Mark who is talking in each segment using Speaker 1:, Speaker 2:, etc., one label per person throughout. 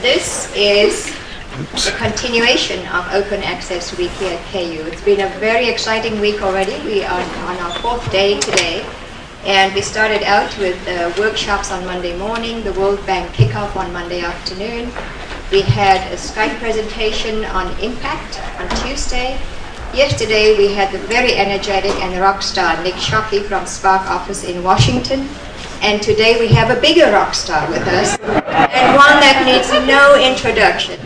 Speaker 1: This is a continuation of Open Access Week here at KU. It's been a very exciting week already. We are on our fourth day today, and we started out with workshops on Monday morning, the World Bank kickoff on Monday afternoon. We had a Skype presentation on impact on Tuesday. Yesterday we had the very energetic and rock star Nick Shockey from Spark office in Washington. And today we have a bigger rock star with us, and one that needs no introduction.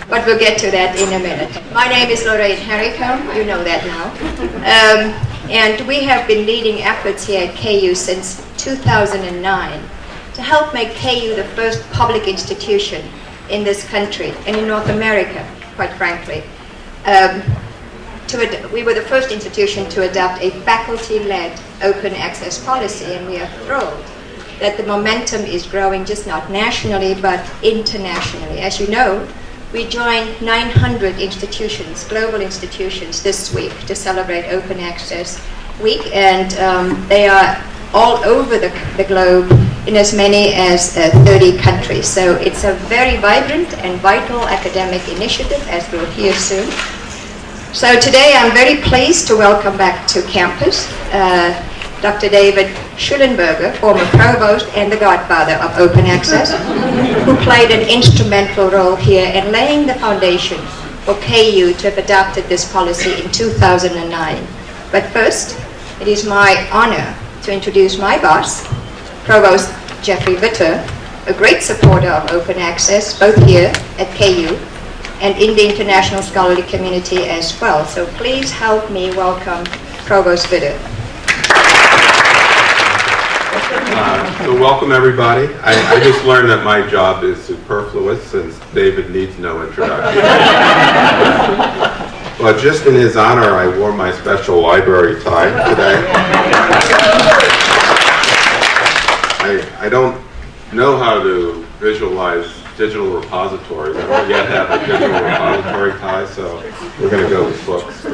Speaker 1: But we'll get to that in a minute. My name is Lorraine Haricombe, you know that now. And we have been leading efforts here at KU since 2009 to help make KU the first public institution in this country, and in North America, quite frankly. We were the first institution to adopt a faculty-led open access policy, and we are thrilled that the momentum is growing, just not nationally, but internationally. As you know, we joined 900 institutions, global institutions, this week to celebrate Open Access Week, and they are all over the globe in as many as 30 countries. So it's a very vibrant and vital academic initiative, as we'll hear soon. So today I'm very pleased to welcome back to campus Dr. David Shulenburger, former Provost and the godfather of Open Access, who played an instrumental role here in laying the foundation for KU to have adopted this policy in 2009. But first, it is my honor to introduce my boss, Provost Jeffrey Vitter, a great supporter of Open Access, both here at KU and in the international scholarly community as well. So please help me welcome Provost Vitter.
Speaker 2: So welcome everybody. I just learned that my job is superfluous since David needs no introduction. But just in his honor, I wore my special library tie today. I don't know how to visualize digital repositories. I don't yet have a digital repository tie, so we're going to go with books.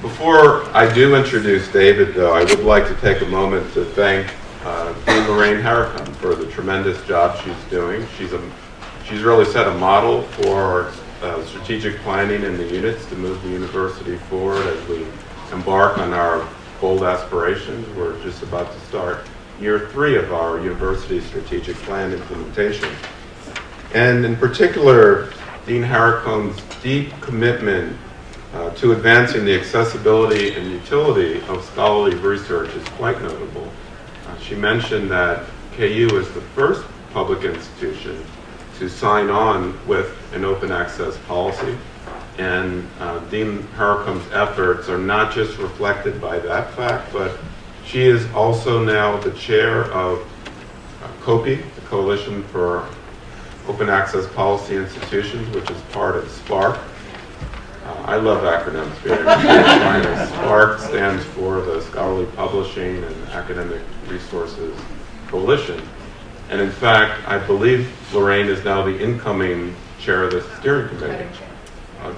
Speaker 2: Before I do introduce David, though, I would like to take a moment to thank Lorraine Haricombe for the tremendous job she's doing. She's really set a model for strategic planning in the units to move the university forward as we embark on our bold aspirations. We're just about to start year 3 of our university strategic plan implementation. And in particular, Dean Haricombe's deep commitment to advancing the accessibility and utility of scholarly research is quite notable. She mentioned that KU is the first public institution to sign on with an open access policy, and Dean Haricombe's efforts are not just reflected by that fact, but she is also now the chair of COPI, the Coalition for Open Access Policy Institutions, which is part of SPARC. I love acronyms very much. SPARC stands for the Scholarly Publishing and Academic Resources Coalition. And in fact, I believe Lorraine is now the incoming chair of the steering committee.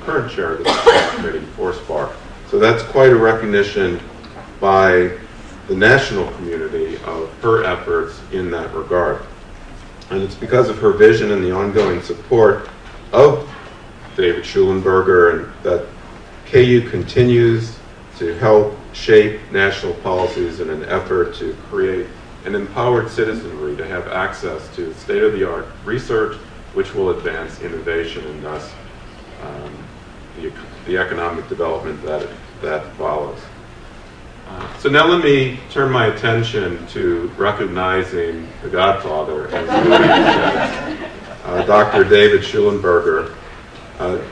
Speaker 2: Current chair of the steering committee for SPARC. So that's quite a recognition by the national community of her efforts in that regard. And it's because of her vision and the ongoing support of David Shulenburger and that KU continues to help shape national policies in an effort to create an empowered citizenry to have access to state-of-the-art research which will advance innovation and thus the economic development that follows. So now let me turn my attention to recognizing the godfather, as Dr. David Shulenburger.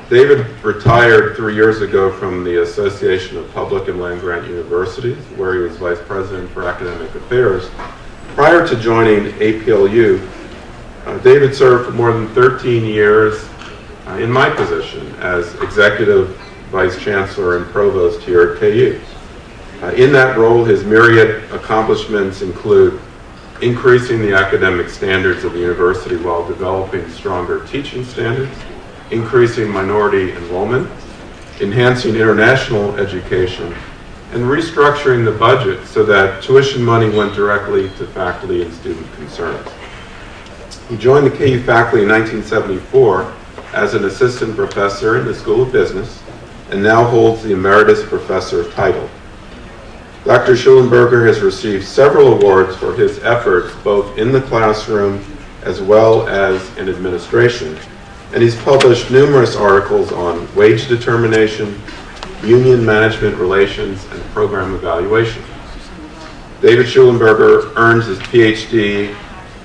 Speaker 2: David retired 3 years ago from the Association of Public and Land-Grant Universities, where he was Vice President for Academic Affairs. Prior to joining APLU, David served for more than 13 years in my position as Executive Vice Chancellor and Provost here at KU. In that role, his myriad accomplishments include increasing the academic standards of the university while developing stronger teaching standards, increasing minority enrollment, enhancing international education, and restructuring the budget so that tuition money went directly to faculty and student concerns. He joined the KU faculty in 1974 as an assistant professor in the School of Business and now holds the Emeritus Professor title. Dr. Shulenburger has received several awards for his efforts both in the classroom as well as in administration, and he's published numerous articles on wage determination, union management relations, and program evaluation. David Shulenburger earned his PhD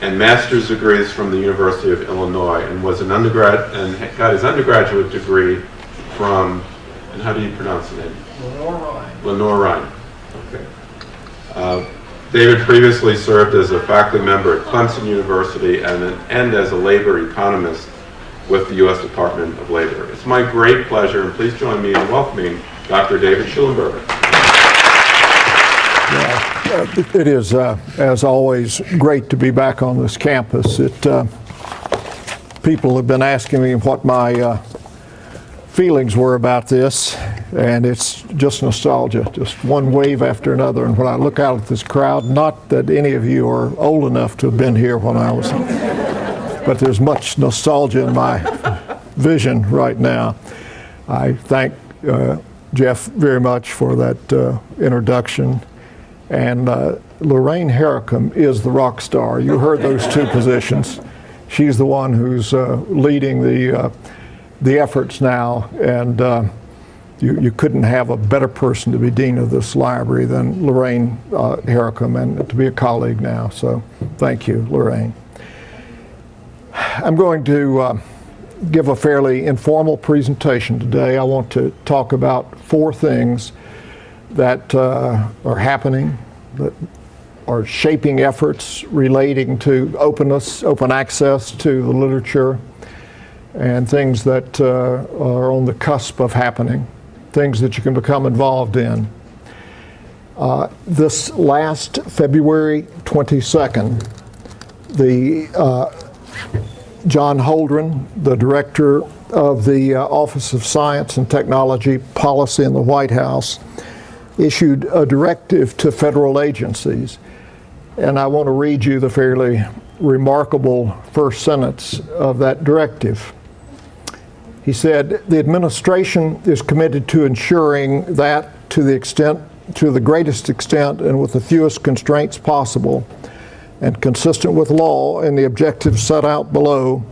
Speaker 2: and master's degrees from the University of Illinois and was an undergrad and got his undergraduate degree from, and how do you pronounce the name? Lorraine. Okay. David previously served as a faculty member at Clemson University and as a labor economist with the U.S. Department of Labor. It's my great pleasure, and please join me in welcoming Dr. David Shulenburger.
Speaker 3: It is, as always, great to be back on this campus. People have been asking me what my feelings were about this, and it's just nostalgia, just one wave after another. And when I look out at this crowd, not that any of you are old enough to have been here when I was, but there's much nostalgia in my vision right now. I thank Jeff very much for that introduction. And Lorraine Haricombe is the rock star. You heard those two positions. She's the one who's leading the efforts now, and you couldn't have a better person to be dean of this library than Lorraine Haricombe, and to be a colleague now. So thank you, Lorraine. I'm going to give a fairly informal presentation today. I want to talk about 4 things that are happening, that are shaping efforts relating to openness, open access to the literature, and things that are on the cusp of happening, things that you can become involved in. This last February 22nd, John Holdren, the director of the Office of Science and Technology Policy in the White House, issued a directive to federal agencies. And I want to read you the fairly remarkable first sentence of that directive. He said, "The administration is committed to ensuring that to the greatest extent and with the fewest constraints possible and consistent with law and the objectives set out below,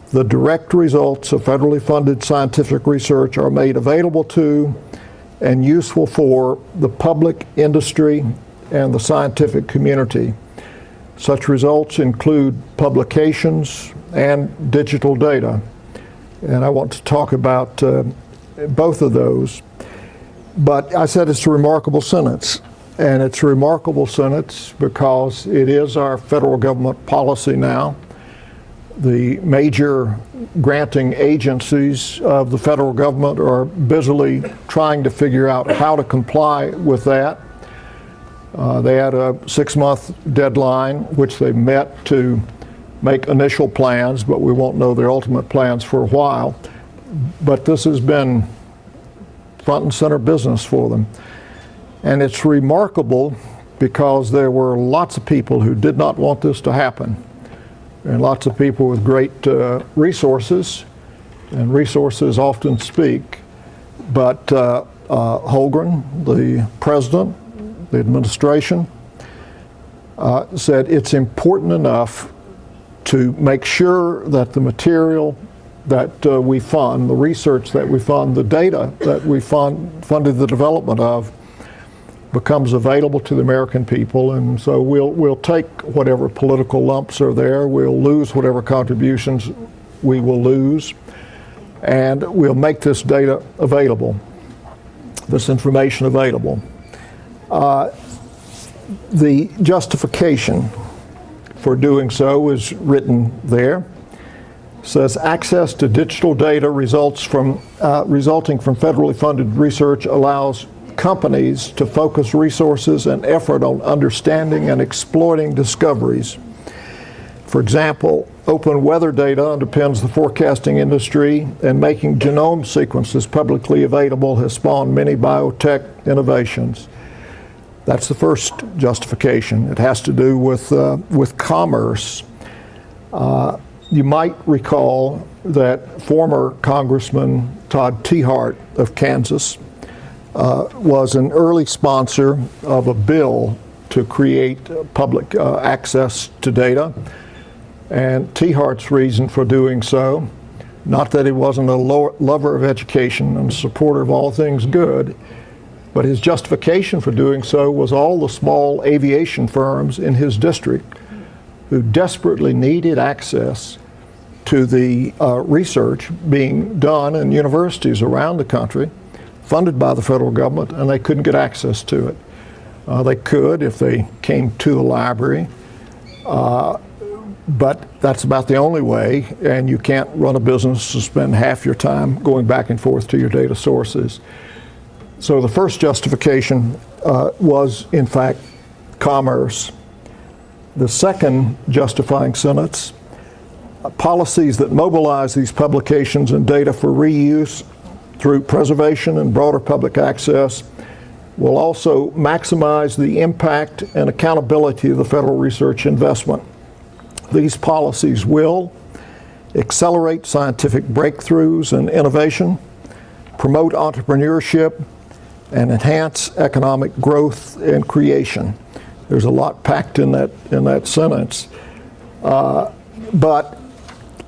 Speaker 3: the direct results of federally funded scientific research are made available to and useful for the public, industry, and the scientific community. Such results include publications and digital data." And I want to talk about both of those. But I said it's a remarkable sentence. And it's a remarkable sentence because it is our federal government policy now. The major granting agencies of the federal government are busily trying to figure out how to comply with that. They had a 6-month deadline, which they met to make initial plans, but we won't know their ultimate plans for a while. But this has been front and center business for them. And it's remarkable because there were lots of people who did not want this to happen. And lots of people with great resources, and resources often speak. But Holmgren, the president, the administration, said it's important enough to make sure that the material that we fund, the research that we fund, the data that we funded the development of, becomes available to the American people. And so we'll take whatever political lumps are there, we'll lose whatever contributions we will lose, and we'll make this data available, this information available. The justification for doing so is written there. It says access to digital data resulting from federally funded research allows companies to focus resources and effort on understanding and exploiting discoveries. For example, open weather data underpins the forecasting industry, and making genome sequences publicly available has spawned many biotech innovations. That's the first justification. It has to do with commerce. You might recall that former Congressman Todd Tiahrt of Kansas was an early sponsor of a bill to create public access to data. And Tiahart's reason for doing so, not that he wasn't a lover of education and a supporter of all things good, but his justification for doing so was all the small aviation firms in his district who desperately needed access to the research being done in universities around the country, funded by the federal government, and they couldn't get access to it. They could if they came to the library, but that's about the only way, and you can't run a business to spend half your time going back and forth to your data sources. So the first justification was, in fact, commerce. The second justifying sentence, policies that mobilize these publications and data for reuse through preservation and broader public access will also maximize the impact and accountability of the federal research investment. These policies will accelerate scientific breakthroughs and innovation, promote entrepreneurship, and enhance economic growth and creation. There's a lot packed in that sentence. But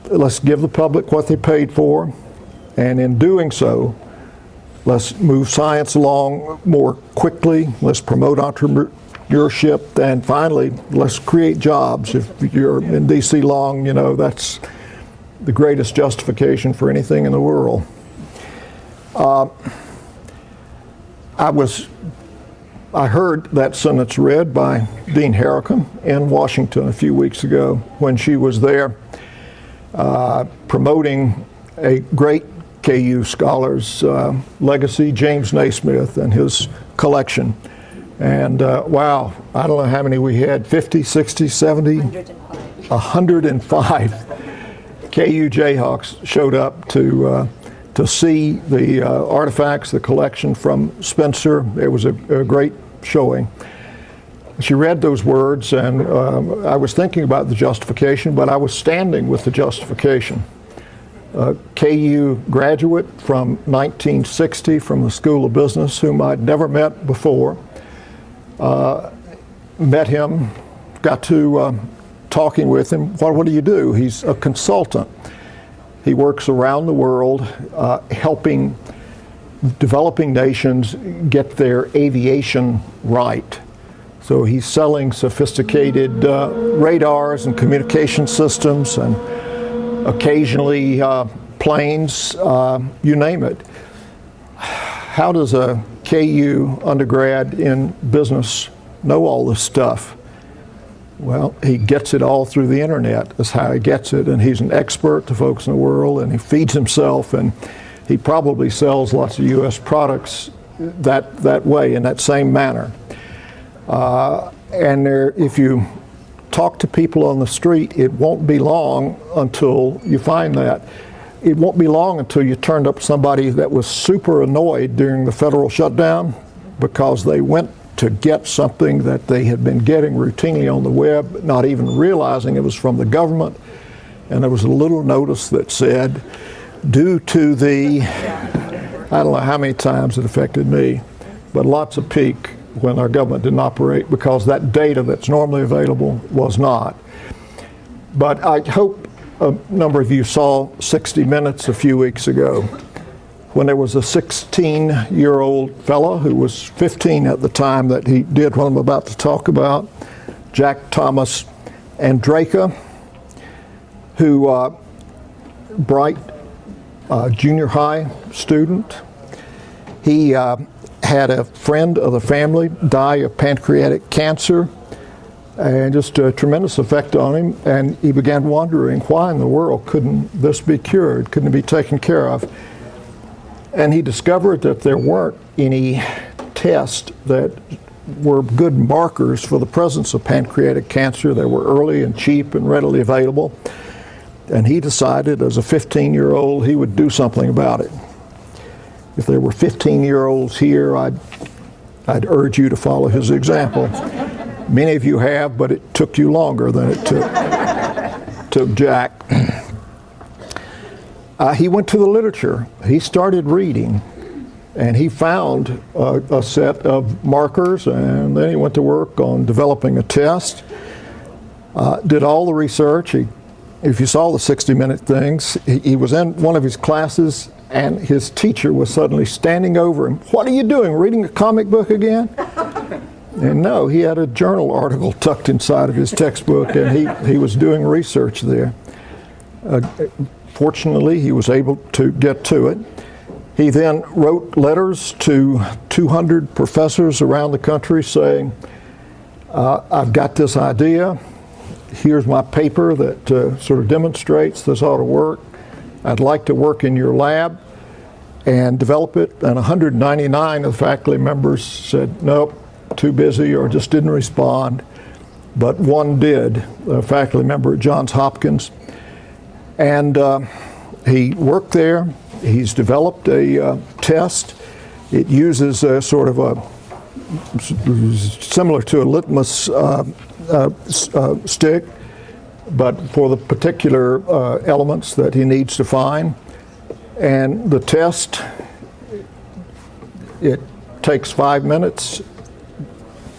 Speaker 3: let's give the public what they paid for, and in doing so, let's move science along more quickly, let's promote entrepreneurship, and finally, let's create jobs. If you're in D.C. long, you know, that's the greatest justification for anything in the world. I heard that sentence read by Dean Haricombe in Washington a few weeks ago when she was there promoting a great KU scholar's legacy, James Naismith, and his collection. And wow, I don't know how many we had, 50, 60, 70? 105. 105 KU Jayhawks showed up to see the artifacts, the collection from Spencer. It was a great showing. She read those words, and I was thinking about the justification, but I was standing with the justification. KU graduate from 1960 from the School of Business, whom I'd never met before. Met him, got to talking with him. What do you do? He's a consultant. He works around the world helping developing nations get their aviation right. So he's selling sophisticated radars and communication systems and occasionally planes, you name it. How does a KU undergrad in business know all this stuff? Well, he gets it all through the internet. That's how he gets it, and he's an expert to folks in the world, and he feeds himself, and he probably sells lots of U.S. products that way, in that same manner. And if you talk to people on the street, it won't be long until you find that. It won't be long until you turned up somebody that was super annoyed during the federal shutdown because they went to get something that they had been getting routinely on the web, not even realizing it was from the government. And there was a little notice that said, due to the, I don't know how many times it affected me, but lots of peak when our government didn't operate because that data that's normally available was not. But I hope a number of you saw 60 Minutes a few weeks ago when there was a 16-year-old fellow who was 15 at the time that he did what I'm about to talk about, Jack Thomas Andraka, who bright junior high student. He had a friend of the family die of pancreatic cancer, and just a tremendous effect on him, and he began wondering why in the world couldn't this be cured, couldn't it be taken care of? And he discovered that there weren't any tests that were good markers for the presence of pancreatic cancer. They were early and cheap and readily available. And he decided as a 15-year-old he would do something about it. If there were 15-year-olds here, I'd urge you to follow his example. Many of you have, but it took you longer than it took Jack, he went to the literature. He started reading, and he found a set of markers, and then he went to work on developing a test, did all the research. If you saw the 60-minute things, he was in one of his classes, and his teacher was suddenly standing over him. "What are you doing, reading a comic book again?" And no, he had a journal article tucked inside of his textbook, and he was doing research there. Fortunately, he was able to get to it. He then wrote letters to 200 professors around the country saying, "I've got this idea. Here's my paper that sort of demonstrates this ought to work. I'd like to work in your lab and develop it." And 199 of the faculty members said, "Nope, too busy," or just didn't respond. But one did, a faculty member at Johns Hopkins. And he worked there. He's developed a test. It uses a sort of a, similar to a litmus stick, but for the particular elements that he needs to find. And the test, it takes 5 minutes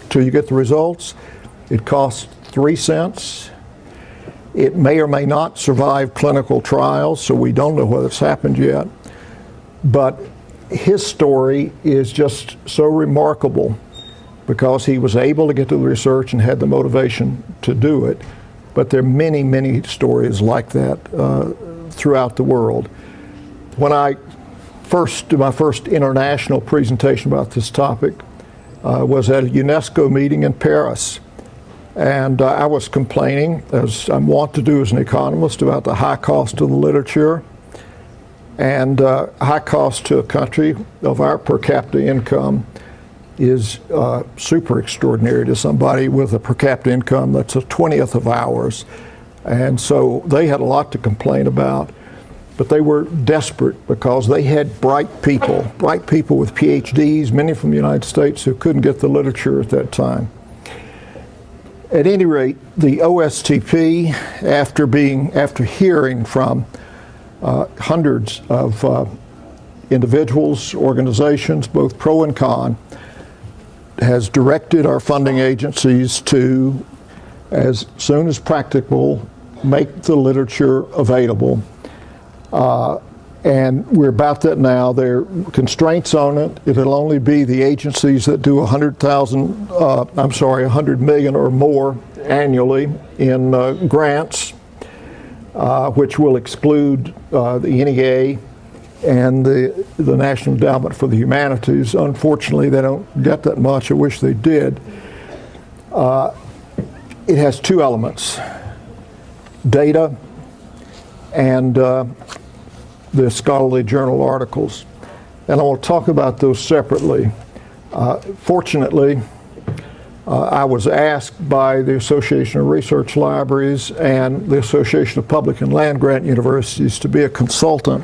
Speaker 3: till you get the results. It costs 3 cents. It may or may not survive clinical trials, so we don't know whether it's happened yet. But his story is just so remarkable because he was able to get to the research and had the motivation to do it. But there are many, many stories like that throughout the world. When I first did my first international presentation about this topic, was at a UNESCO meeting in Paris. And I was complaining, as I'm wont to do as an economist, about the high cost of the literature. And high cost to a country of our per capita income is super extraordinary to somebody with a per capita income that's a 20th of ours. And so they had a lot to complain about. But they were desperate because they had bright people with PhDs, many from the United States, who couldn't get the literature at that time. At any rate, the OSTP, after hearing from hundreds of individuals, organizations, both pro and con, has directed our funding agencies to, as soon as practicable, make the literature available. And we're about that now. There are constraints on it. It'll only be the agencies that do 100 million or more annually in grants, which will exclude the NEA and the National Endowment for the Humanities. Unfortunately, they don't get that much. I wish they did. It has two elements: data and the scholarly journal articles. And I will talk about those separately. Fortunately, I was asked by the Association of Research Libraries and the Association of Public and Land-Grant Universities to be a consultant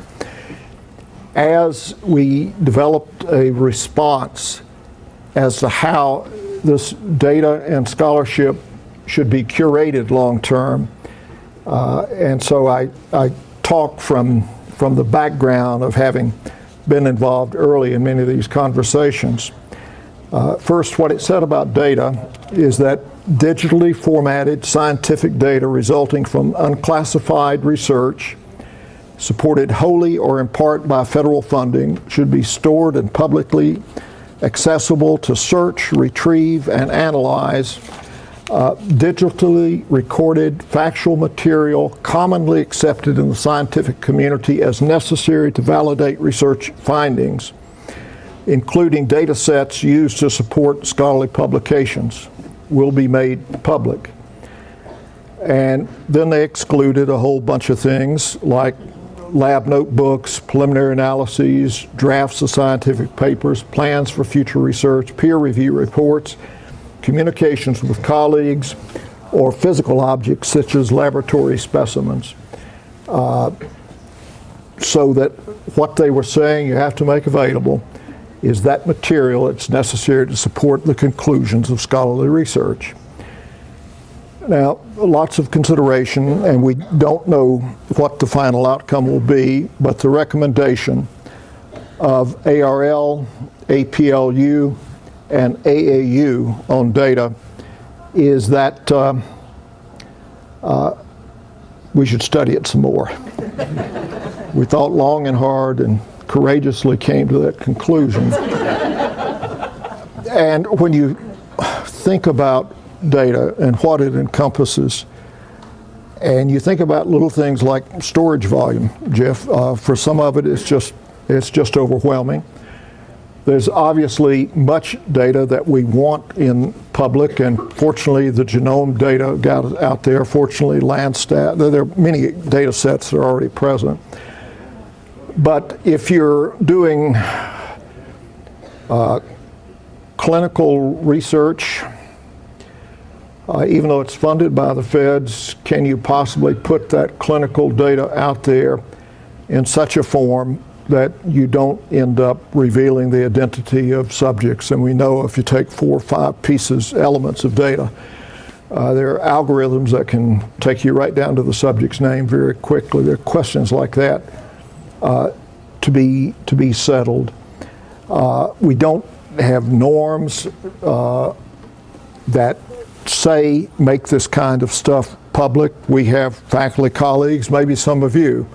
Speaker 3: as we developed a response as to how this data and scholarship should be curated long-term. And so I talk from the background of having been involved early in many of these conversations. First, what it said about data is that digitally formatted scientific data resulting from unclassified research supported wholly or in part by federal funding should be stored and publicly accessible to search, retrieve, and analyze digitally recorded factual material commonly accepted in the scientific community as necessary to validate research findings, including data sets used to support scholarly publications, will be made public. And then they excluded a whole bunch of things like lab notebooks, preliminary analyses, drafts of scientific papers, plans for future research, peer review reports, communications with colleagues, or physical objects such as laboratory specimens. So that what they were saying you have to make available is that material that's necessary to support the conclusions of scholarly research. Now, lots of consideration, and we don't know what the final outcome will be, but the recommendation of ARL, APLU, and AAU on data is that we should study it some more. We thought long and hard and courageously came to that conclusion. And when you think about data and what it encompasses, and you think about little things like storage volume, Jeff, for some of it it's just overwhelming. There's obviously much data that we want in public, and fortunately the genome data got out there. Fortunately, Landsat, there are many data sets that are already present. But if you're doing clinical research, even though it's funded by the feds, can you possibly put that clinical data out there in such a form that you don't end up revealing the identity of subjects? And we know if you take 4 or 5 elements of data, there are algorithms that can take you right down to the subject's name very quickly. There are questions like that to be settled. We don't have norms that say make this kind of stuff public. We have faculty colleagues, maybe some of you,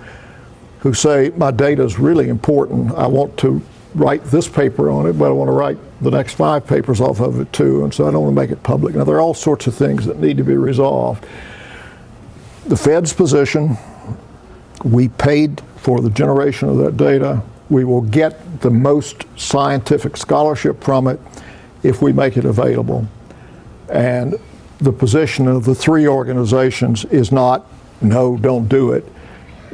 Speaker 3: who say my data is really important. I want to write this paper on it, but I want to write the next 5 papers off of it too, and so I don't want to make it public. Now, there are all sorts of things that need to be resolved. The Fed's position, we paid for the generation of that data. We will get the most scientific scholarship from it if we make it available. And the position of the 3 organizations is not, no, don't do it,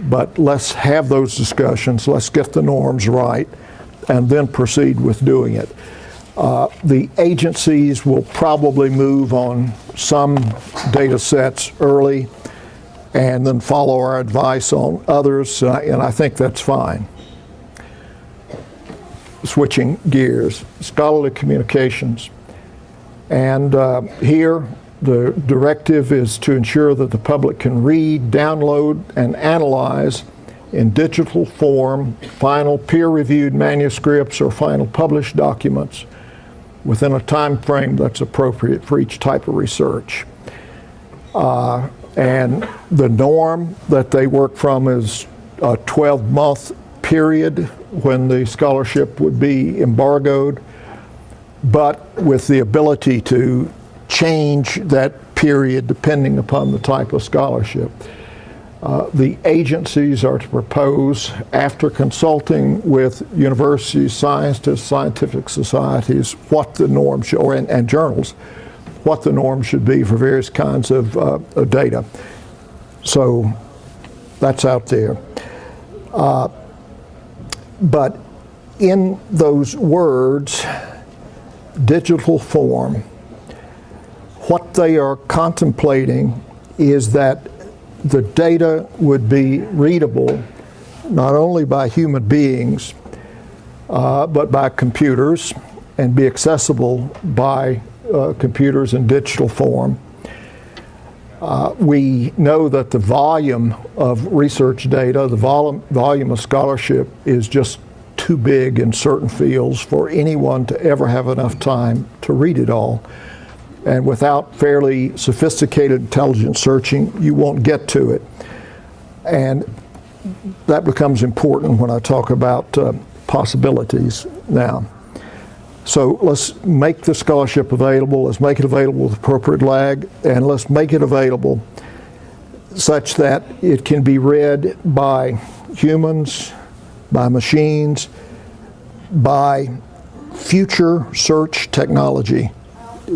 Speaker 3: but let's have those discussions, let's get the norms right, and then proceed with doing it. The agencies will probably move on some data sets early and then follow our advice on others, and I think that's fine. Switching gears, scholarly communications. And here, the directive is to ensure that the public can read, download, and analyze in digital form final peer-reviewed manuscripts or final published documents within a time frame that's appropriate for each type of research. And the norm that they work from is a 12-month period when the scholarship would be embargoed, but with the ability to change that period depending upon the type of scholarship. The agencies are to propose, after consulting with universities, scientists, scientific societies, what the norms should, and journals, what the norms should be for various kinds of data. So that's out there. But in those words, digital form, what they are contemplating is that the data would be readable not only by human beings, but by computers, and be accessible by computers in digital form. We know that the volume of research data, the volume of scholarship is just too big in certain fields for anyone to ever have enough time to read it all. And without fairly sophisticated intelligent searching, you won't get to it. And that becomes important when I talk about possibilities now. So let's make the scholarship available, let's make it available with appropriate lag, and let's make it available such that it can be read by humans, by machines, by future search technology,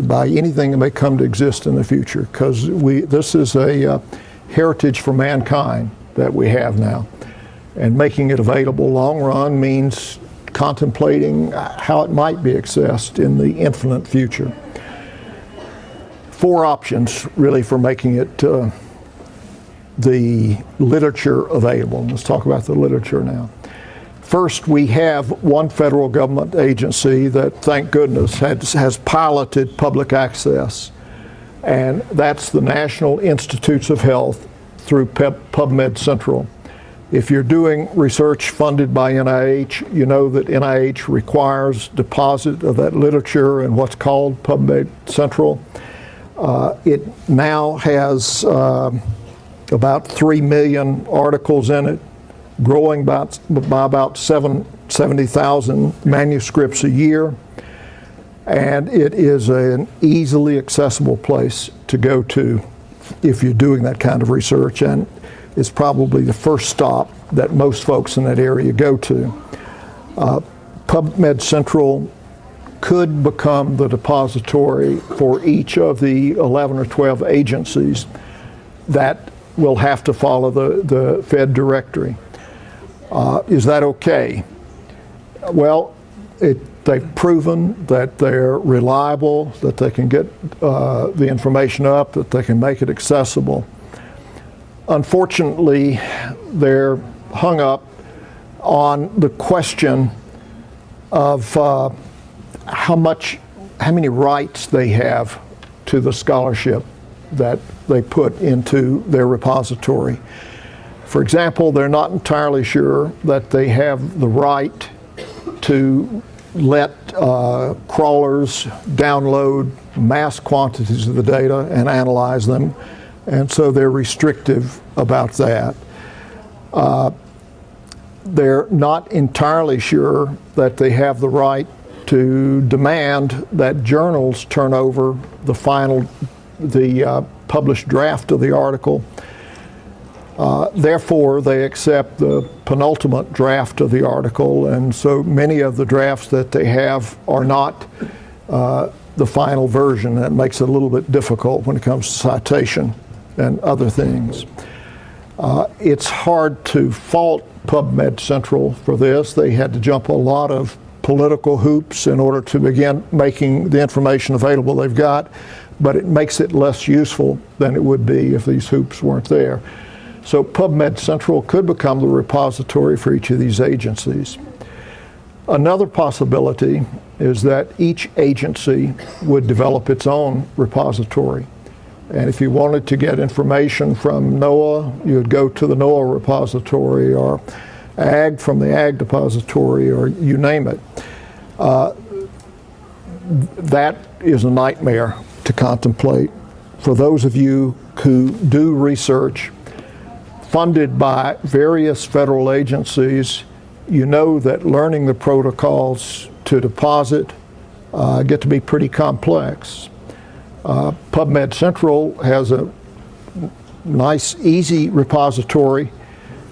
Speaker 3: by anything that may come to exist in the future, because this is a heritage for mankind that we have now. And making it available long run means contemplating how it might be accessed in the infinite future. 4 options really for making it the literature available. Let's talk about the literature now. First, we have one federal government agency that, thank goodness, has piloted public access and that's the National Institutes of Health through PubMed Central. If you're doing research funded by NIH, you know that NIH requires deposit of that literature in what's called PubMed Central. It now has about 3 million articles in it, growing by about 70,000 manuscripts a year. And it is an easily accessible place to go to if you're doing that kind of research, and it's probably the first stop that most folks in that area go to. PubMed Central could become the depository for each of the 11 or 12 agencies that will have to follow the Fed directory. Is that okay? Well, they've proven that they're reliable, that they can get the information up, that they can make it accessible. Unfortunately, they're hung up on the question of how many rights they have to the scholarship that they put into their repository. For example, they're not entirely sure that they have the right to let crawlers download mass quantities of the data and analyze them, and so they're restrictive about that. They're not entirely sure that they have the right to demand that journals turn over the published draft of the article. Therefore, they accept the penultimate draft of the article, and so many of the drafts that they have are not the final version. That makes it a little bit difficult when it comes to citation and other things. It's hard to fault PubMed Central for this. They had to jump a lot of political hoops in order to begin making the information available they've got, but it makes it less useful than it would be if these hoops weren't there. So PubMed Central could become the repository for each of these agencies. Another possibility is that each agency would develop its own repository. And if you wanted to get information from NOAA, you'd go to the NOAA repository, or Ag from the Ag depository, or you name it. That is a nightmare to contemplate. For those of you who do research funded by various federal agencies, you know that learning the protocols to deposit get to be pretty complex. PubMed Central has a nice, easy repository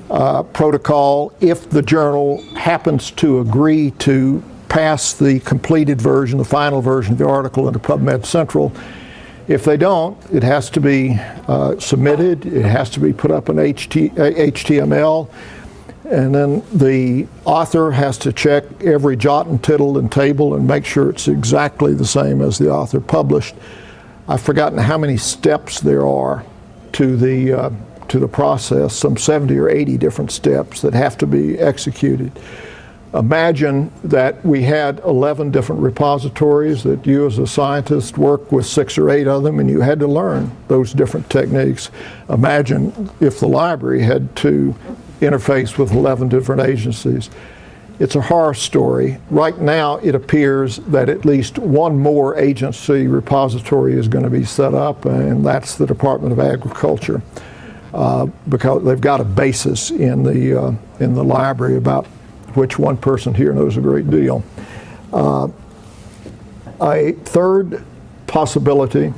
Speaker 3: protocol if the journal happens to agree to pass the completed version, the final version of the article into PubMed Central. If they don't, it has to be submitted, it has to be put up in HTML, and then the author has to check every jot and tittle and table and make sure it's exactly the same as the author published. I've forgotten how many steps there are to the process, some 70 or 80 different steps that have to be executed. Imagine that we had 11 different repositories, that you as a scientist work with 6 or 8 of them, and you had to learn those different techniques. Imagine if the library had to interface with 11 different agencies. It's a horror story. Right now, it appears that at least one more agency repository is going to be set up, and that's the Department of Agriculture, because they've got a basis in the library about which one person here knows a great deal. A third possibility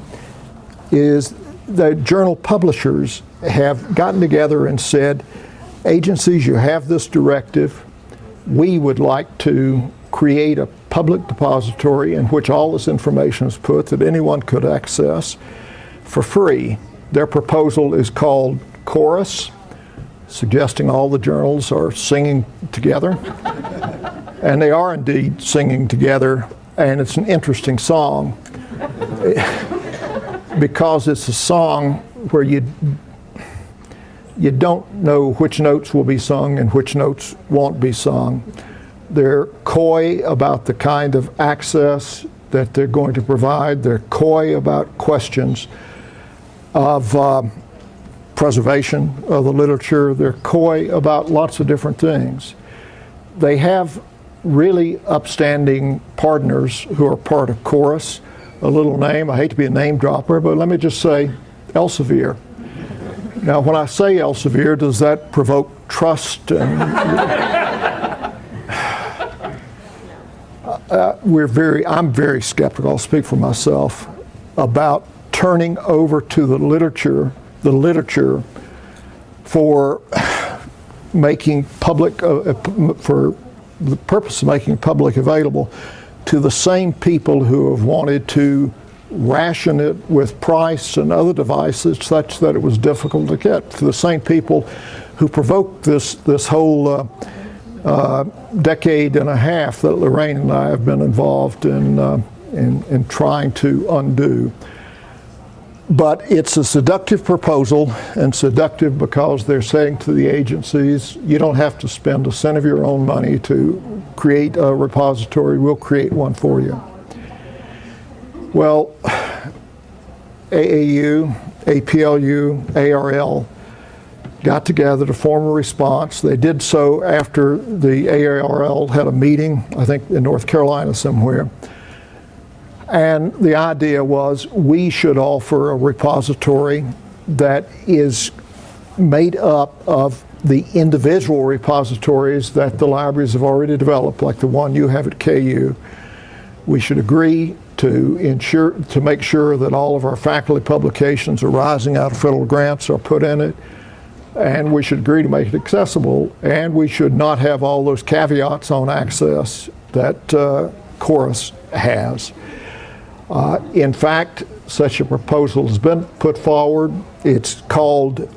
Speaker 3: is that journal publishers have gotten together and said, agencies, you have this directive. We would like to create a public depository in which all this information is put that anyone could access for free. Their proposal is called Chorus, suggesting all the journals are singing together. And they are indeed singing together, and it's an interesting song because it's a song where you don't know which notes will be sung and which notes won't be sung. They're coy about the kind of access that they're going to provide. They're coy about questions of preservation of the literature. They're coy about lots of different things. They have really upstanding partners who are part of Chorus. A little name, I hate to be a name dropper, but let me just say Elsevier. Now, when I say Elsevier, does that provoke trust? And I'm very skeptical, I'll speak for myself, about turning over to the literature for making public, for the purpose of making public available to the same people who have wanted to ration it with price and other devices such that it was difficult to get, to the same people who provoked this whole decade and a half that Lorraine and I have been involved in trying to undo. But it's a seductive proposal, and seductive because they're saying to the agencies, you don't have to spend a cent of your own money to create a repository, we'll create one for you. Well, AAU, APLU, ARL got together to form a response. They did so after the ARL had a meeting, I think in North Carolina somewhere. And the idea was we should offer a repository that is made up of the individual repositories that the libraries have already developed, like the one you have at KU. We should agree to make sure that all of our faculty publications arising out of federal grants are put in it. And we should agree to make it accessible. And we should not have all those caveats on access that Chorus has. In fact, such a proposal has been put forward. It's called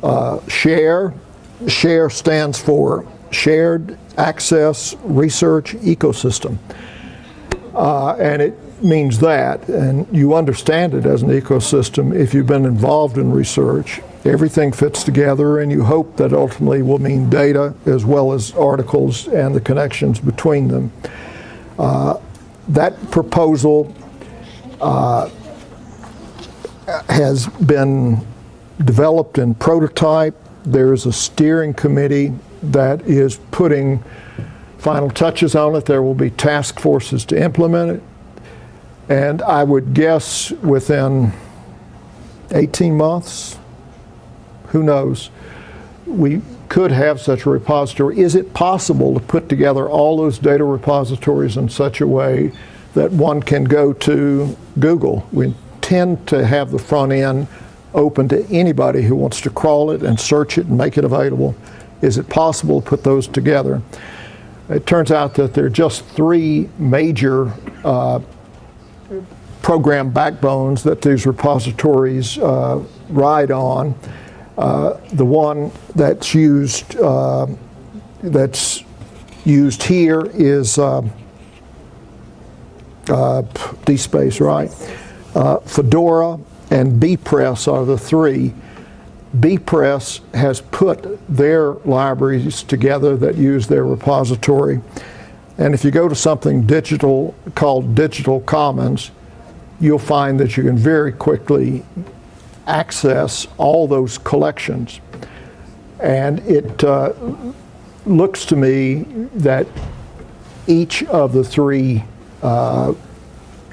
Speaker 3: SHARE. SHARE stands for Shared Access Research Ecosystem. And it means that, and you understand it as an ecosystem if you've been involved in research. Everything fits together, and you hope that ultimately will mean data as well as articles and the connections between them. That proposal has been developed in prototype. There is a steering committee that is putting final touches on it. There will be task forces to implement it. And I would guess within 18 months, who knows, we could have such a repository. Is it possible to put together all those data repositories in such a way that one can go to Google? We tend to have the front end open to anybody who wants to crawl it and search it and make it available. Is it possible to put those together? It turns out that there are just three major program backbones that these repositories ride on. The one that's used here is DSpace, right? Fedora and bpress are the three. bpress has put their libraries together that use their repository. And if you go to something digital called Digital Commons, you'll find that you can very quickly access all those collections. And it looks to me that each of the three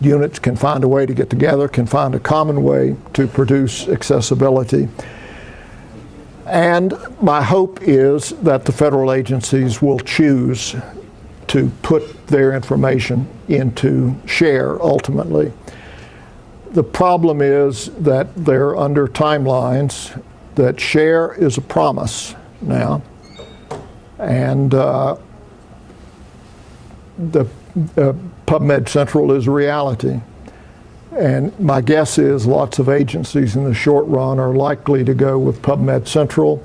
Speaker 3: units can find a way to get together, can find a common way to produce accessibility. And my hope is that the federal agencies will choose to put their information into SHARE ultimately. The problem is that they're under timelines, that SHARE is a promise now, and the PubMed Central is a reality. And my guess is lots of agencies in the short run are likely to go with PubMed Central.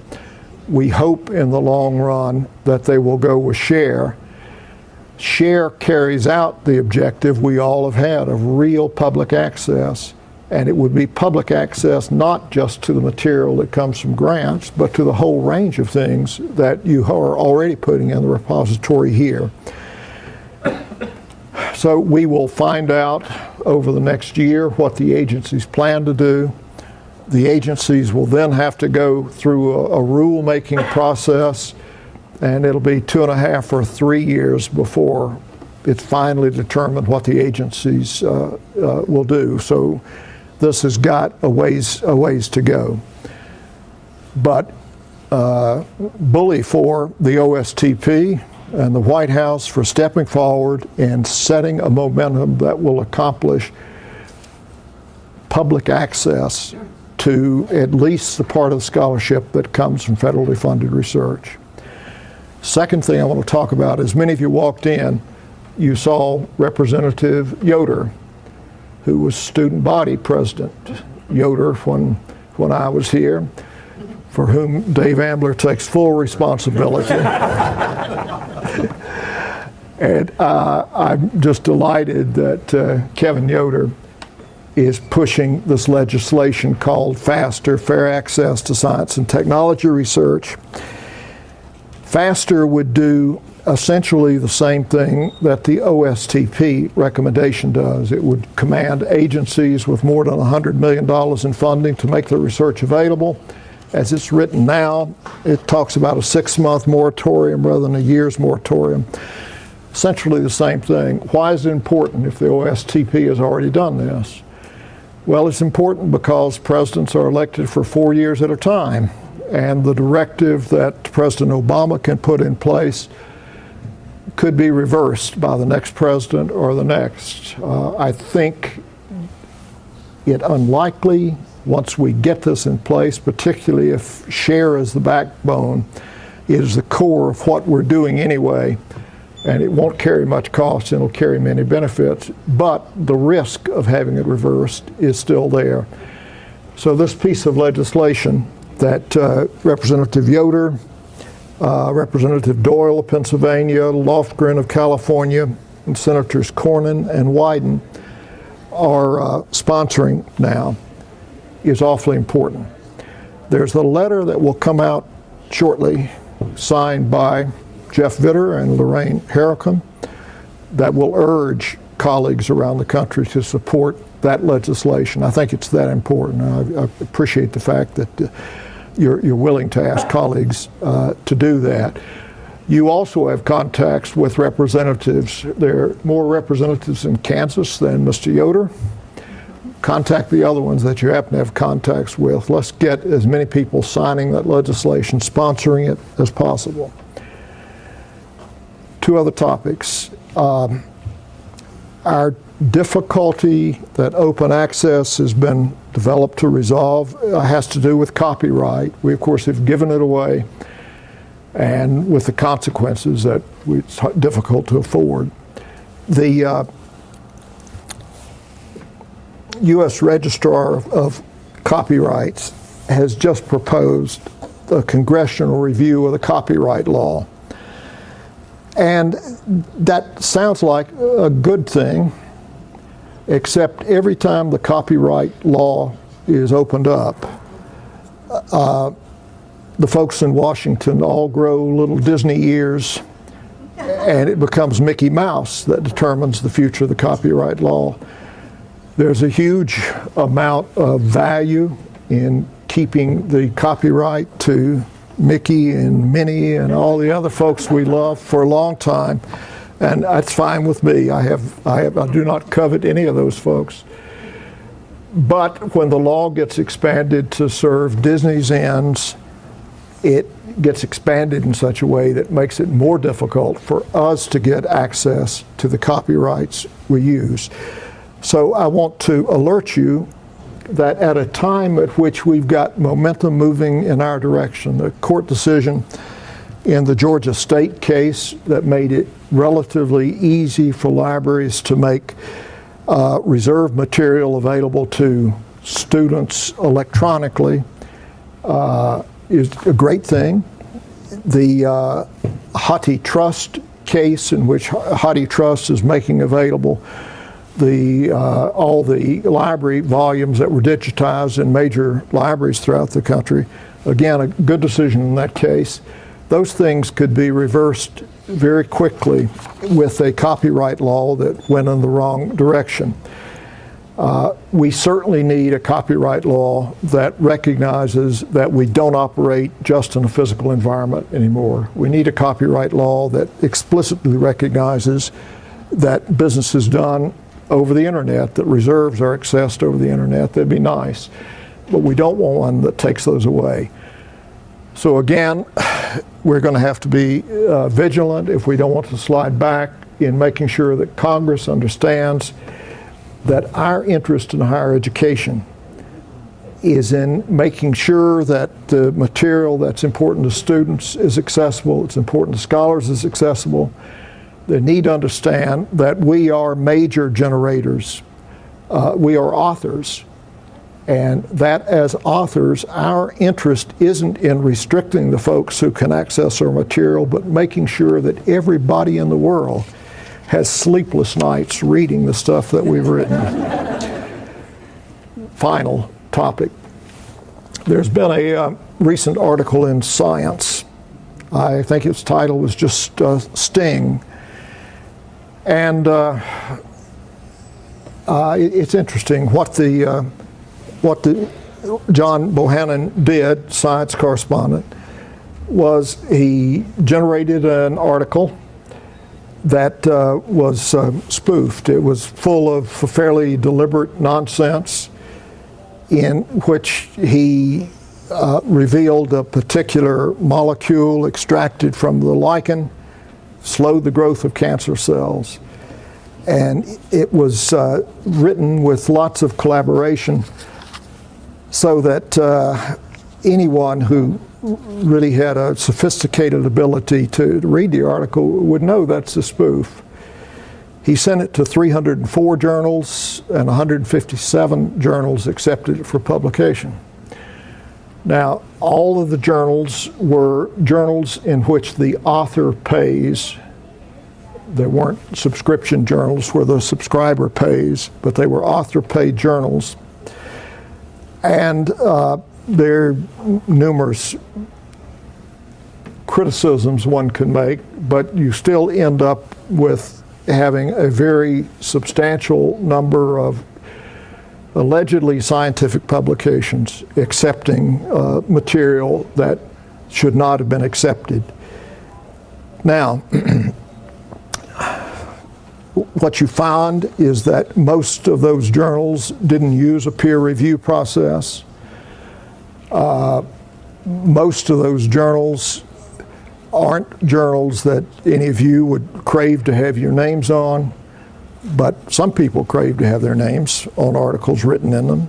Speaker 3: We hope in the long run that they will go with SHARE. SHARE carries out the objective we all have had of real public access, and it would be public access not just to the material that comes from grants, but to the whole range of things that you are already putting in the repository here. So we will find out over the next year what the agencies plan to do. The agencies will then have to go through a rule-making process, and it'll be 2.5 or 3 years before it's finally determined what the agencies will do. So this has got a ways to go. But bully for the OSTP and the White House for stepping forward and setting a momentum that will accomplish public access to at least the part of the scholarship that comes from federally funded research. Second thing I want to talk about is many of you walked in, you saw Representative Yoder, who was student body president. Yoder, when I was here, for whom Dave Ambler takes full responsibility. And I'm just delighted that Kevin Yoder is pushing this legislation called FASTR, Fair Access to Science and Technology Research. FASTR would do essentially the same thing that the OSTP recommendation does. It would command agencies with more than $100 million in funding to make the research available. As it's written now, it talks about a 6-month moratorium rather than a year's moratorium. Essentially the same thing. Why is it important if the OSTP has already done this? Well, it's important because presidents are elected for 4 years at a time, and the directive that President Obama can put in place could be reversed by the next president or the next. I think it unlikely once we get this in place, particularly if share is the backbone, it is the core of what we're doing anyway, and it won't carry much cost and it'll carry many benefits, but the risk of having it reversed is still there. So this piece of legislation that Representative Yoder, Representative Doyle of Pennsylvania, Lofgren of California, and Senators Cornyn and Wyden are sponsoring now is awfully important. There's a letter that will come out shortly signed by Jeff Vitter and Lorraine Haricombe that will urge colleagues around the country to support that legislation. I think it's that important. I appreciate the fact that you're willing to ask colleagues to do that. You also have contacts with representatives. There are more representatives in Kansas than Mr. Yoder. Contact the other ones that you happen to have contacts with. Let's get as many people signing that legislation, sponsoring it as possible. 2 other topics. Our difficulty that open access has been developed to resolve has to do with copyright. We, of course, have given it away, and with the consequences that it's difficult to afford. The U.S. Registrar of Copyrights has just proposed a congressional review of the copyright law. And that sounds like a good thing, except every time the copyright law is opened up, the folks in Washington all grow little Disney ears, and it becomes Mickey Mouse that determines the future of the copyright law. There's a huge amount of value in keeping the copyright to Mickey and Minnie and all the other folks we love for a long time, and that's fine with me. I do not covet any of those folks. But when the law gets expanded to serve Disney's ends, it gets expanded in such a way that makes it more difficult for us to get access to the copyrights we use. So I want to alert you that at a time at which we've got momentum moving in our direction, the court decision in the Georgia State case that made it relatively easy for libraries to make reserved material available to students electronically is a great thing. The Hati Trust case, in which Hati Trust is making available all the library volumes that were digitized in major libraries throughout the country. Again, a good decision in that case. Those things could be reversed very quickly with a copyright law that went in the wrong direction. We certainly need a copyright law that recognizes that we don't operate just in a physical environment anymore. We need a copyright law that explicitly recognizes that business is done over the internet, that reserves are accessed over the internet. That'd be nice. But we don't want one that takes those away. So again, we're going to have to be vigilant if we don't want to slide back in making sure that Congress understands that our interest in higher education is in making sure that the material that's important to students is accessible, it's important to scholars is accessible. They need to understand that we are major generators, we are authors, and that as authors, our interest isn't in restricting the folks who can access our material, but making sure that everybody in the world has sleepless nights reading the stuff that we've written. Final topic. There's been a recent article in Science. I think its title was just Sting. And it's interesting what the John Bohannon did, science correspondent, was he generated an article that was spoofed. It was full of fairly deliberate nonsense in which he revealed a particular molecule extracted from the lichen slowed the growth of cancer cells. And it was written with lots of collaboration so that anyone who really had a sophisticated ability to read the article would know that's a spoof. He sent it to 304 journals, and 157 journals accepted it for publication. Now, all of the journals were journals in which the author pays. There weren't subscription journals where the subscriber pays, but they were author-paid journals. And there are numerous criticisms one can make, but you still end up with having a very substantial number of allegedly scientific publications accepting material that should not have been accepted. Now, what you found is that most of those journals didn't use a peer review process. Most of those journals aren't journals that any of you would crave to have your names on, but some people crave to have their names on articles written in them.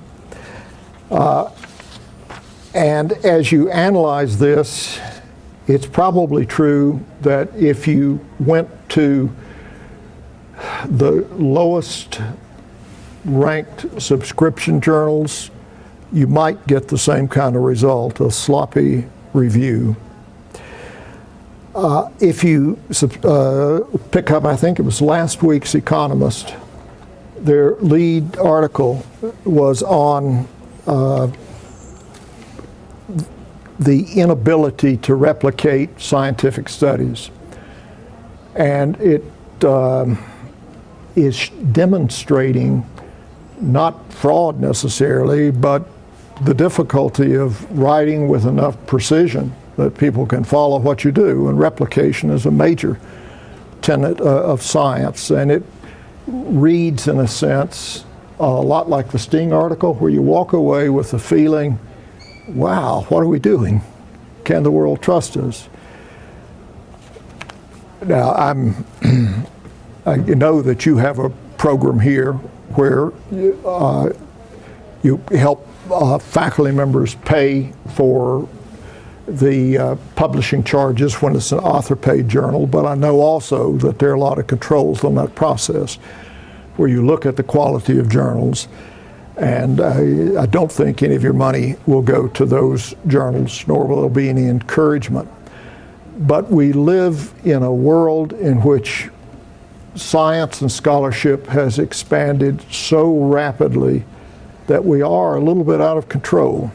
Speaker 3: And as you analyze this, it's probably true that if you went to the lowest ranked subscription journals, you might get the same kind of result, a sloppy review. If you pick up, I think it was last week's Economist, their lead article was on the inability to replicate scientific studies. And it is demonstrating not fraud necessarily, but the difficulty of writing with enough precision that people can follow what you do. And replication is a major tenet of science. And it reads, in a sense, a lot like the Sting article, where you walk away with the feeling, wow, what are we doing? Can the world trust us? Now, I know that you have a program here where you help faculty members pay for the publishing charges when it's an author-paid journal, but I know also that there are a lot of controls on that process where you look at the quality of journals, and I don't think any of your money will go to those journals, nor will there be any encouragement. But we live in a world in which science and scholarship has expanded so rapidly that we are a little bit out of control.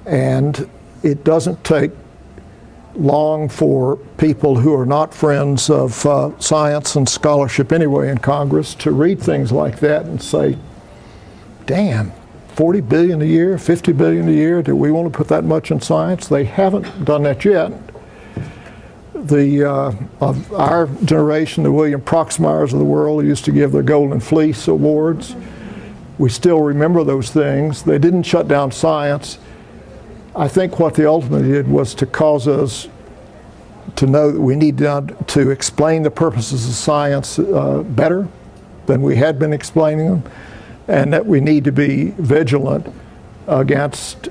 Speaker 3: And it doesn't take long for people who are not friends of science and scholarship anyway in Congress to read things like that and say, damn, 40 billion a year, 50 billion a year, do we want to put that much in science? They haven't done that yet. Of our generation, the William Proxmires of the world used to give the Golden Fleece Awards. We still remember those things. They didn't shut down science. I think what they ultimately did was to cause us to know that we need to explain the purposes of science better than we had been explaining them, and that we need to be vigilant against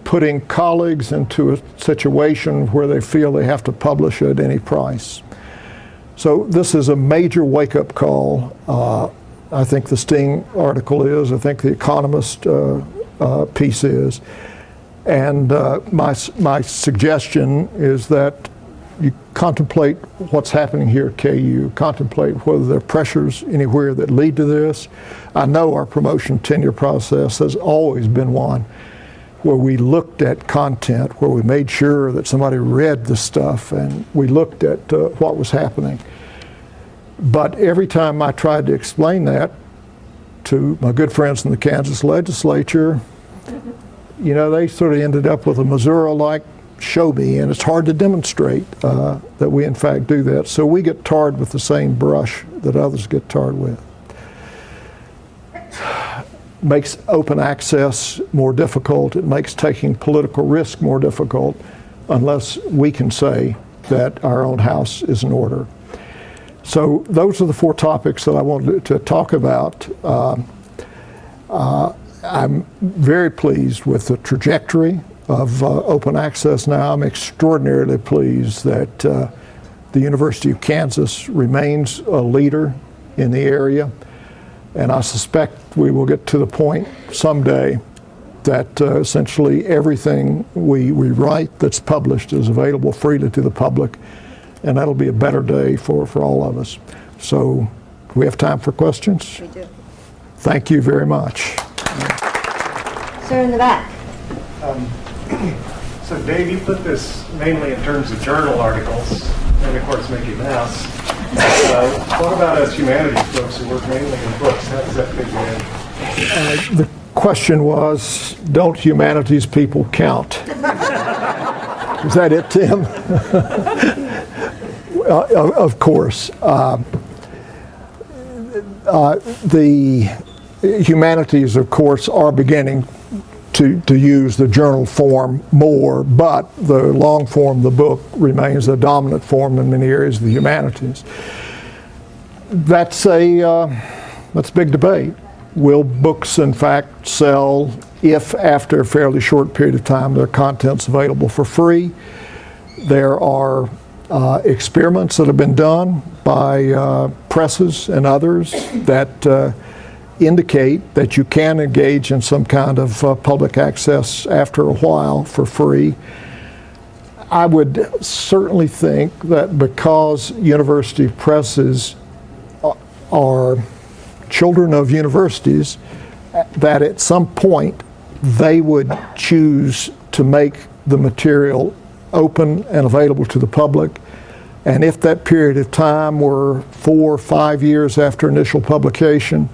Speaker 3: putting colleagues into a situation where they feel they have to publish at any price. So this is a major wake-up call. I think the Sting article is, I think the Economist piece is. And my suggestion is that you contemplate what's happening here at KU, contemplate whether there are pressures anywhere that lead to this. I know our promotion tenure process has always been one where we looked at content, where we made sure that somebody read the stuff, and we looked at what was happening. But every time I tried to explain that to my good friends in the Kansas legislature, you know, they sort of ended up with a Missouri-like show me, and it's hard to demonstrate that we in fact do that. So we get tarred with the same brush that others get tarred with. Makes open access more difficult. It makes taking political risk more difficult unless we can say that our own house is in order. So those are the 4 topics that I wanted to talk about. I'm very pleased with the trajectory of open access now. I'm extraordinarily pleased that the University of Kansas remains a leader in the area. And I suspect we will get to the point someday that essentially everything we write that's published is available freely to the public, and that'll be a better day for all of us. So, do we have time for questions?
Speaker 1: We do.
Speaker 3: Thank you very much.
Speaker 1: Sir in the back.
Speaker 4: So Dave, you put this mainly in terms of journal articles, and of course make a mess. What about us humanities folks who work mainly in books? How does that figure in?
Speaker 3: The question was, don't humanities people count? Is that it, Tim? Of course. The humanities, of course, are beginning to use the journal form more, but the long form, the book, remains the dominant form in many areas of the humanities. That's a big debate. Will books, in fact, sell if, after a fairly short period of time, their content's available for free? There are experiments that have been done by presses and others that indicate that you can engage in some kind of public access after a while for free. I would certainly think that because university presses are children of universities, that at some point they would choose to make the material open and available to the public. And if that period of time were 4 or 5 years after initial publication,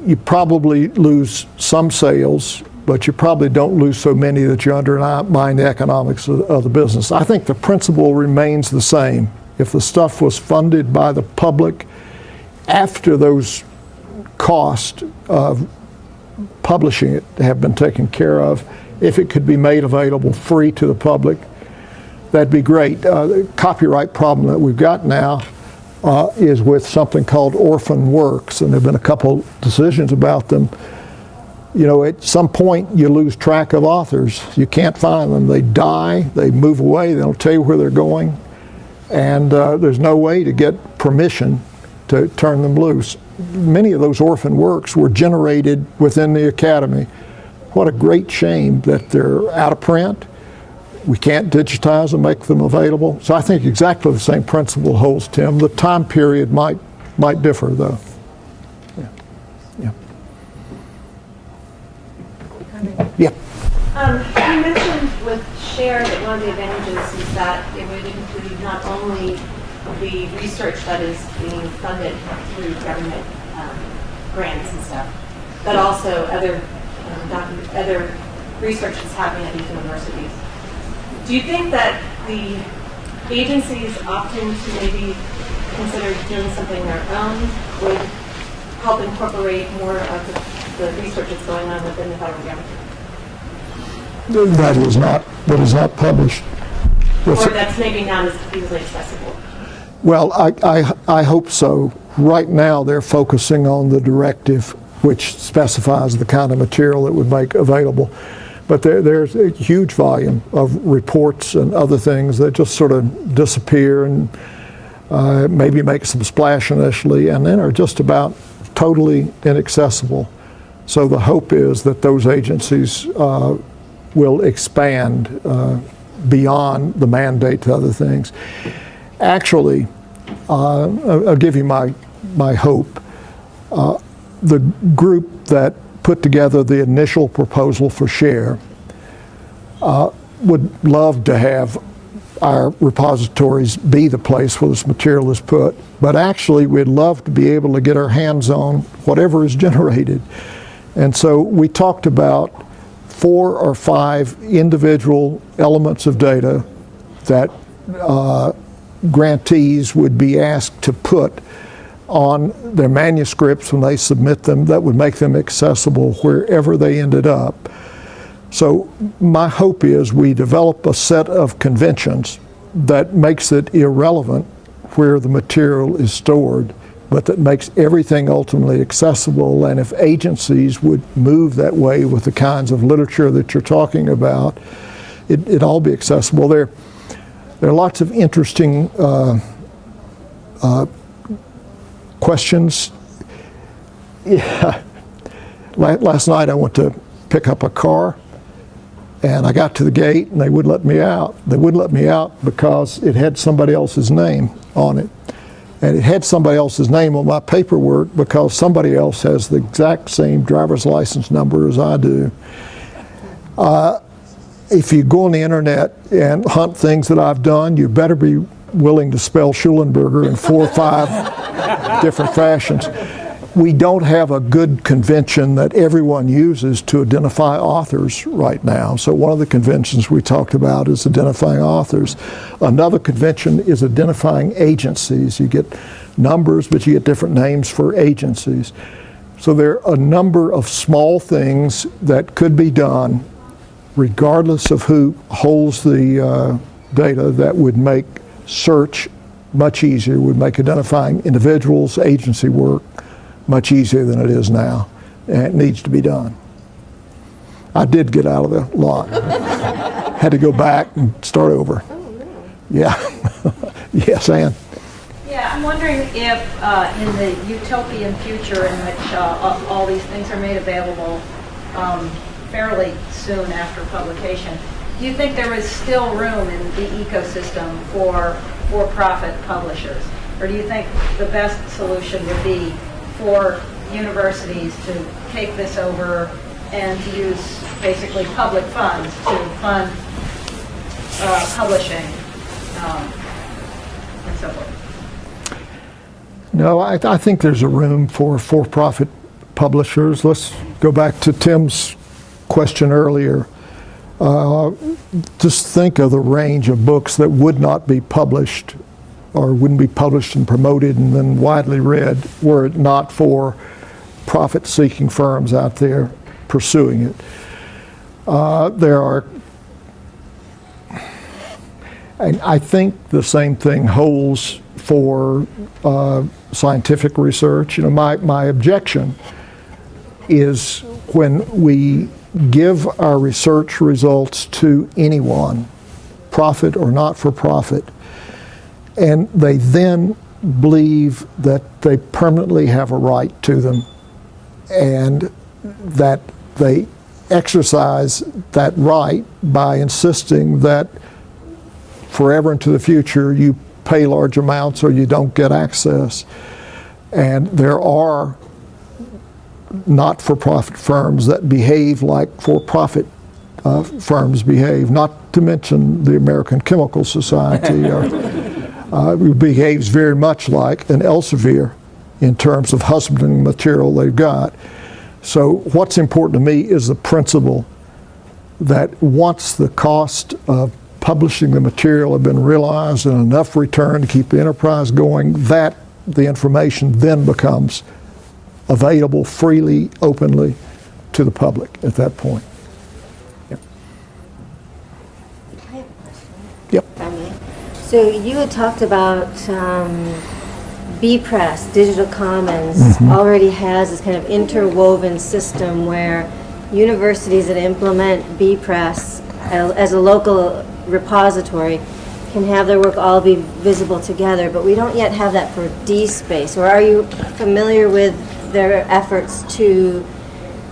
Speaker 3: you probably lose some sales, but you probably don't lose so many that you undermine the economics of the business. I think the principle remains the same. If the stuff was funded by the public after those costs of publishing it have been taken care of, if it could be made available free to the public, that'd be great. The copyright problem that we've got now is with something called orphan works, and there have been a couple decisions about them. You know, at some point you lose track of authors. You can't find them. They die, they move away, they don't tell you where they're going, and there's no way to get permission to turn them loose. Many of those orphan works were generated within the academy. What a great shame that they're out of print. We can't digitize them, make them available. So I think exactly the same principle holds, Tim. The time period might differ, though. Yeah.
Speaker 5: Yeah. You mentioned with SHARE that one of the advantages is that it would include not only the research that is being funded through government grants and stuff, but also other other research that's happening at these universities. Do you think that the agencies opting to maybe consider doing something their own would help incorporate more of the research that's going on within the federal government?
Speaker 3: That is not published.
Speaker 5: Or that's maybe not as easily accessible?
Speaker 3: Well, I hope so. Right now, they're focusing on the directive, which specifies the kind of material that would make available. But there's a huge volume of reports and other things that just sort of disappear and maybe make some splash initially, and then are just about totally inaccessible. So the hope is that those agencies will expand beyond the mandate to other things. Actually, I'll give you my hope. The group that put together the initial proposal for SHARE would love to have our repositories be the place where this material is put, but actually we'd love to be able to get our hands on whatever is generated. And so we talked about 4 or 5 individual elements of data that grantees would be asked to put on their manuscripts when they submit them that would make them accessible wherever they ended up. So my hope is we develop a set of conventions that makes it irrelevant where the material is stored, but that makes everything ultimately accessible. And if agencies would move that way with the kinds of literature that you're talking about, it'd all be accessible. There are lots of interesting questions. Yeah. Last night I went to pick up a car, and I got to the gate and they wouldn't let me out. They wouldn't let me out because it had somebody else's name on it. And it had somebody else's name on my paperwork because somebody else has the exact same driver's license number as I do. If you go on the internet and hunt things that I've done, you better be willing to spell Shulenburger in 4 or 5 different fashions. We don't have a good convention that everyone uses to identify authors right now. So one of the conventions we talked about is identifying authors. Another convention is identifying agencies. You get numbers, but you get different names for agencies. So there are a number of small things that could be done regardless of who holds the data that would make search much easier, would make identifying individuals, agency work, much easier than it is now, and it needs to be done. I did get out of the lot. Had to go back and start over.
Speaker 5: Oh, really?
Speaker 3: Yeah. Yes, Ann?
Speaker 6: Yeah, I'm wondering if in the utopian future in which all these things are made available fairly soon after publication, do you think there is still room in the ecosystem for-profit publishers? Or do you think the best solution would be for universities to take this over and to use basically public funds to fund publishing and so forth?
Speaker 3: No, I think there's a room for-profit publishers. Let's go back to Tim's question earlier. Just think of the range of books that would not be published or wouldn't be published and promoted and then widely read were it not for profit-seeking firms out there pursuing it. There are, and I think the same thing holds for scientific research. You know, my objection is when we give our research results to anyone, profit or not for profit, and they then believe that they permanently have a right to them and that they exercise that right by insisting that forever into the future you pay large amounts or you don't get access. And there are not-for-profit firms that behave like for-profit firms behave, not to mention the American Chemical Society, who behaves very much like an Elsevier in terms of husbanding material they've got. So what's important to me is the principle that once the cost of publishing the material have been realized and enough return to keep the enterprise going, that the information then becomes available freely, openly to the public at that point. Yep.
Speaker 7: I have a question.
Speaker 3: Yep.
Speaker 7: If I may. So you had talked about B-Press, Digital Commons, already has this kind of interwoven system where universities that implement B-Press as a local repository can have their work all be visible together, but we don't yet have that for DSpace. Or are you familiar with their efforts to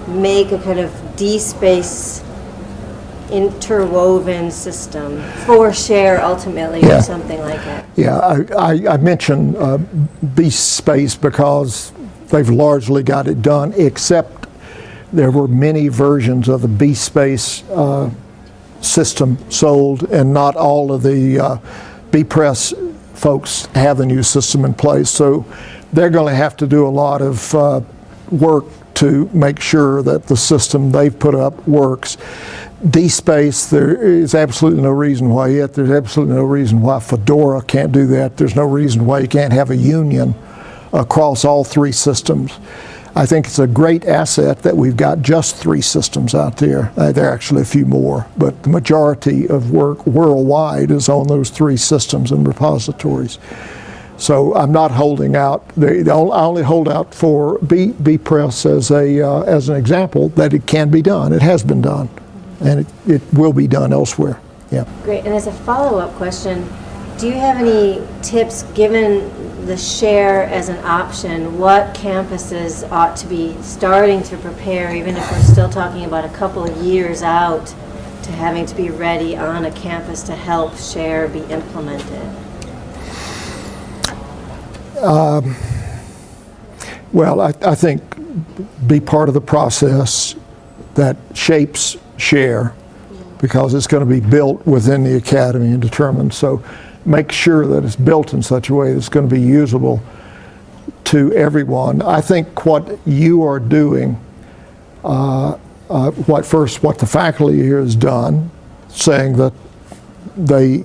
Speaker 7: make a kind of DSpace interwoven system for share ultimately, or something like that?
Speaker 3: Yeah, I mentioned BSpace because they've largely got it done, except there were many versions of the BSpace system sold, and not all of the B-Press folks have the new system in place. So they're going to have to do a lot of work to make sure that the system they've put up works. DSpace, there is absolutely no reason why yet. There's absolutely no reason why Fedora can't do that. There's no reason why you can't have a union across all three systems. I think it's a great asset that we've got just 3 systems out there. There are actually a few more, but the majority of work worldwide is on those 3 systems and repositories. So I'm not holding out. I only hold out for B-Press as an example that it can be done. It has been done, and it will be done elsewhere. Yeah.
Speaker 7: Great. And as a follow-up question, do you have any tips, given the share as an option, what campuses ought to be starting to prepare, even if we're still talking about a couple of years out, to having to be ready on a campus to help share be implemented?
Speaker 3: Well, I think be part of the process that shapes share, because it's going to be built within the academy and determined. So make sure that it's built in such a way that's going to be usable to everyone. I think what you are doing, what the faculty here has done, saying that they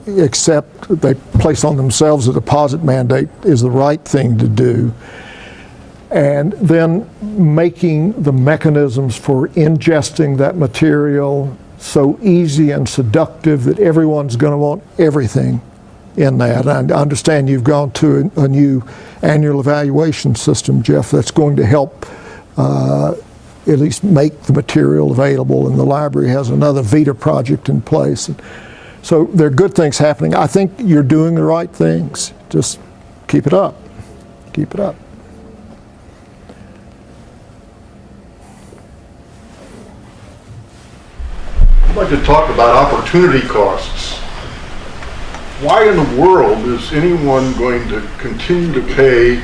Speaker 3: place on themselves a deposit mandate, is the right thing to do. And then making the mechanisms for ingesting that material so easy and seductive that everyone's going to want everything in that. And I understand you've gone to a new annual evaluation system, Jeff, that's going to help at least make the material available, and the library has another Vitter project in place. So there are good things happening. I think you're doing the right things. Just keep it up. Keep it up.
Speaker 8: I'd like to talk about opportunity costs. Why in the world is anyone going to continue to pay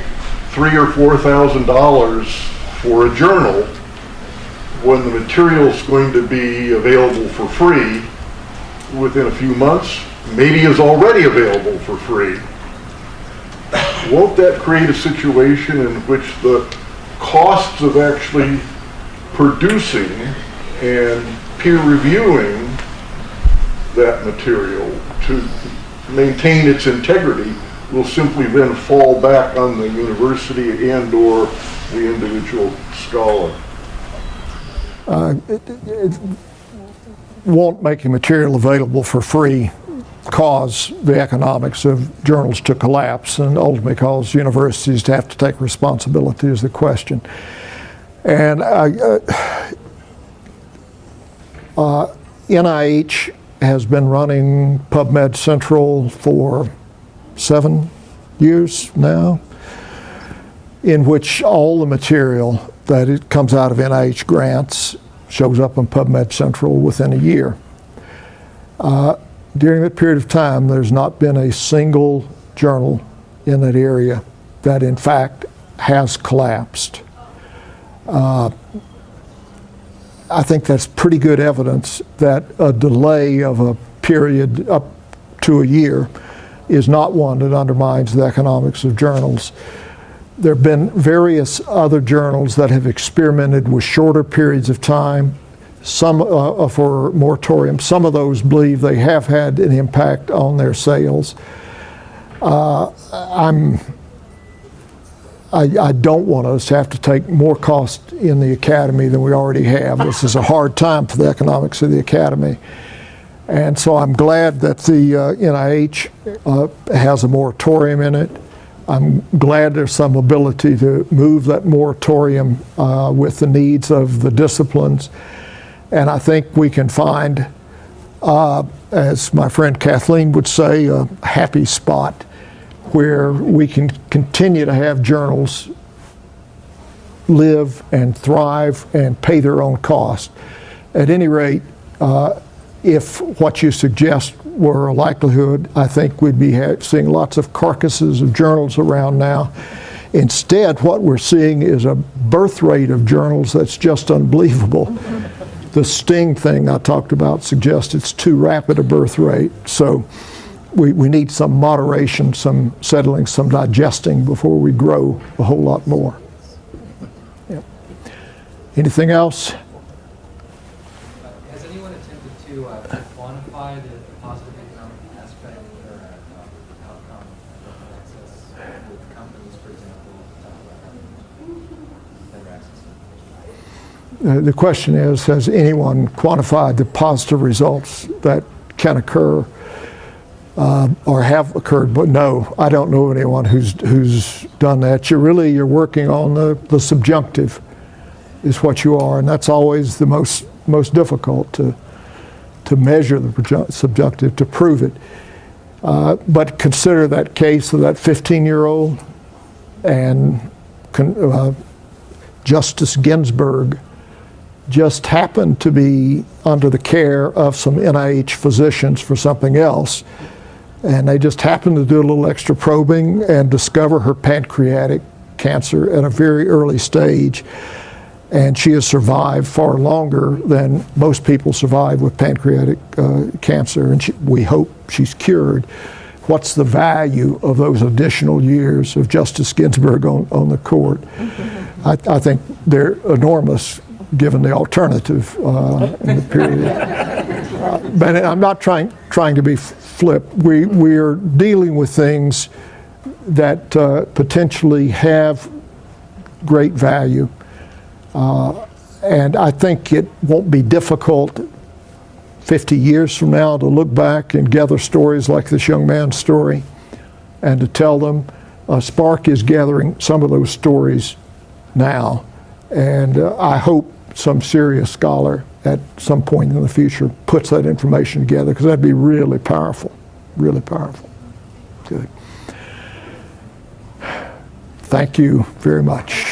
Speaker 8: $3,000 or $4,000 for a journal when the material is going to be available for free within a few months, maybe is already available for free? Won't that create a situation in which the costs of actually producing and peer reviewing that material to maintain its integrity will simply then fall back on the university and or the individual scholar?
Speaker 3: It won't making material available for free cause the economics of journals to collapse, and ultimately cause universities to have to take responsibility is the question. And NIH has been running PubMed Central for 7 years now, in which all the material that it comes out of NIH grants shows up on PubMed Central within a year. During that period of time, there's not been a single journal in that area that in fact has collapsed. I think that's pretty good evidence that a delay of a period up to a year is not one that undermines the economics of journals. There have been various other journals that have experimented with shorter periods of time, some for moratorium. Some of those believe they have had an impact on their sales. I don't want us to have to take more cost in the academy than we already have. This is a hard time for the economics of the academy. And so I'm glad that the NIH has a moratorium in it. I'm glad there's some ability to move that moratorium with the needs of the disciplines. And I think we can find, as my friend Kathleen would say, a happy spot where we can continue to have journals live and thrive and pay their own cost. At any rate, if what you suggest were a likelihood, I think we'd be seeing lots of carcasses of journals around now. Instead, what we're seeing is a birth rate of journals that's just unbelievable. The Sting thing I talked about suggests it's too rapid a birth rate. So we need some moderation, some settling, some digesting before we grow a whole lot more. Yeah. Anything else?
Speaker 9: Has anyone attempted to quantify the positive economic aspect or outcome of access with companies, for example, better access to information?
Speaker 3: The question is, has anyone quantified the positive results that can occur or have occurred? But no, I don't know anyone who's done that. You're working on the subjunctive is what you are, and that's always the most difficult to measure the subjunctive, to prove it. But consider that case of that 15-year-old and Justice Ginsburg just happened to be under the care of some NIH physicians for something else. And they just happened to do a little extra probing and discover her pancreatic cancer at a very early stage. And she has survived far longer than most people survive with pancreatic cancer. And we hope she's cured. What's the value of those additional years of Justice Ginsburg on the court? I think they're enormous given the alternative in the period. But I'm not trying to be flip. We're dealing with things that potentially have great value. And I think it won't be difficult 50 years from now to look back and gather stories like this young man's story and to tell them. Spark is gathering some of those stories now. And I hope some serious scholar at some point in the future puts that information together, because that'd be really powerful, really powerful. Good. Thank you very much.